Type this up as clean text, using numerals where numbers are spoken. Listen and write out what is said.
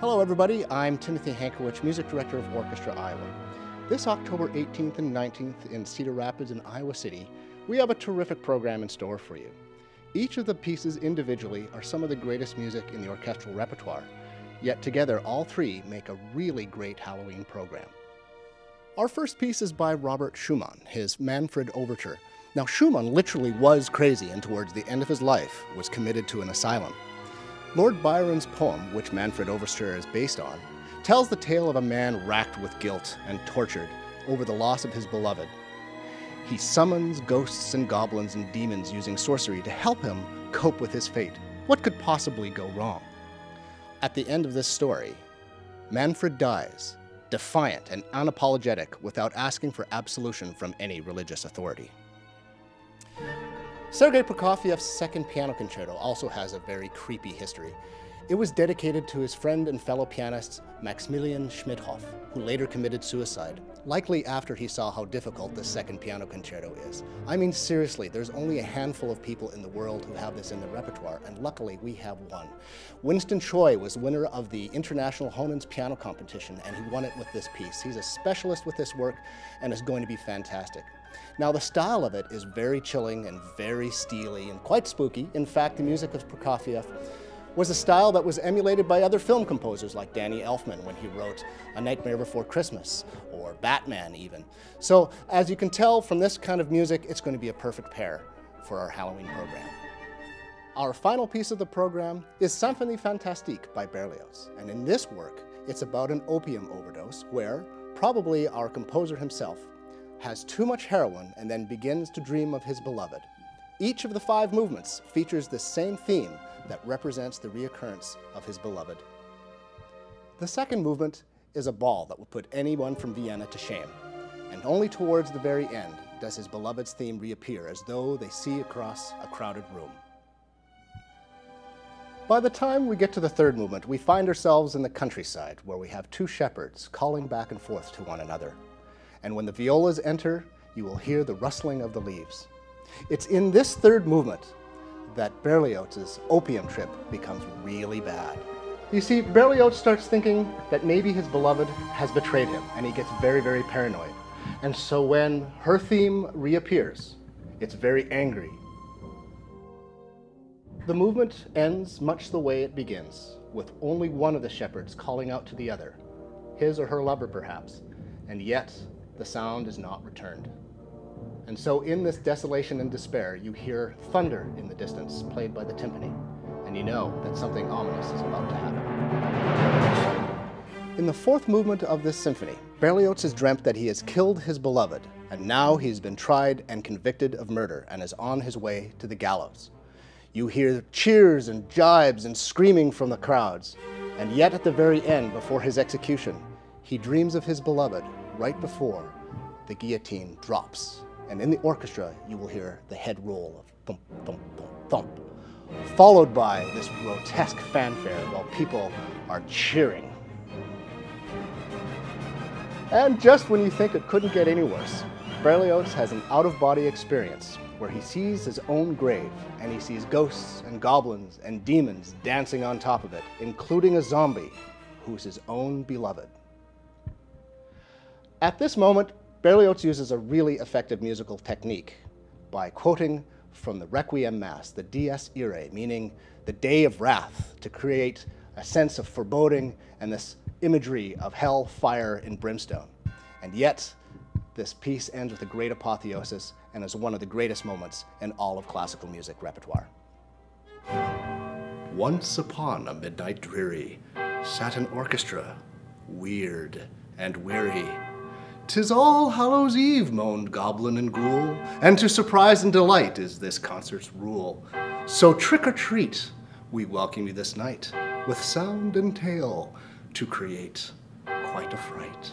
Hello everybody, I'm Timothy Hankewich, Music Director of Orchestra, Iowa. This October 18th and 19th in Cedar Rapids and Iowa City, we have a terrific program in store for you. Each of the pieces individually are some of the greatest music in the orchestral repertoire, yet together all three make a really great Halloween program. Our first piece is by Robert Schumann, his Manfred Overture. Now Schumann literally was crazy and towards the end of his life was committed to an asylum. Lord Byron's poem, which Manfred Overture is based on, tells the tale of a man racked with guilt and tortured over the loss of his beloved. He summons ghosts and goblins and demons using sorcery to help him cope with his fate. What could possibly go wrong? At the end of this story, Manfred dies, defiant and unapologetic without asking for absolution from any religious authority. Sergei Prokofiev's Second Piano Concerto also has a very creepy history. It was dedicated to his friend and fellow pianist Maximilian Schmidhoff, who later committed suicide, likely after he saw how difficult the Second Piano Concerto is. I mean, seriously, there's only a handful of people in the world who have this in their repertoire, and luckily we have one. Winston Choi was winner of the International Honen's Piano Competition, and he won it with this piece. He's a specialist with this work, and is going to be fantastic. Now, the style of it is very chilling and very steely and quite spooky. In fact, the music of Prokofiev was a style that was emulated by other film composers like Danny Elfman when he wrote A Nightmare Before Christmas, or Batman even. So, as you can tell from this kind of music, it's going to be a perfect pair for our Halloween program. Our final piece of the program is Symphonie Fantastique by Berlioz. And in this work, it's about an opium overdose where, probably our composer himself, has too much heroin and then begins to dream of his beloved. Each of the 5 movements features the same theme that represents the reoccurrence of his beloved. The second movement is a ball that will put anyone from Vienna to shame, and only towards the very end does his beloved's theme reappear as though they see across a crowded room. By the time we get to the third movement, we find ourselves in the countryside where we have 2 shepherds calling back and forth to one another. And when the violas enter, you will hear the rustling of the leaves. It's in this third movement that Berlioz's opium trip becomes really bad. You see, Berlioz starts thinking that maybe his beloved has betrayed him, and he gets very, very paranoid. And so when her theme reappears, it's very angry. The movement ends much the way it begins, with only one of the shepherds calling out to the other, his or her lover perhaps, and yet the sound is not returned. And so in this desolation and despair, you hear thunder in the distance, played by the timpani, and you know that something ominous is about to happen. In the fourth movement of this symphony, Berlioz has dreamt that he has killed his beloved, and now he's been tried and convicted of murder and is on his way to the gallows. You hear cheers and jibes and screaming from the crowds, and yet at the very end, before his execution, he dreams of his beloved right before the guillotine drops. And in the orchestra, you will hear the head roll of thump, thump, thump, thump, followed by this grotesque fanfare while people are cheering. And just when you think it couldn't get any worse, Berlioz has an out-of-body experience where he sees his own grave, and he sees ghosts and goblins and demons dancing on top of it, including a zombie who's his own beloved. At this moment, Berlioz uses a really effective musical technique by quoting from the Requiem Mass, the Dies Irae, meaning the day of wrath, to create a sense of foreboding and this imagery of hell, fire, and brimstone. And yet, this piece ends with a great apotheosis and is one of the greatest moments in all of classical music repertoire. Once upon a midnight dreary, sat an orchestra, weird and weary. "'Tis All Hallows Eve," moaned goblin and ghoul, "and to surprise and delight is this concert's rule. So trick or treat, we welcome you this night, with sound and tale to create quite a fright."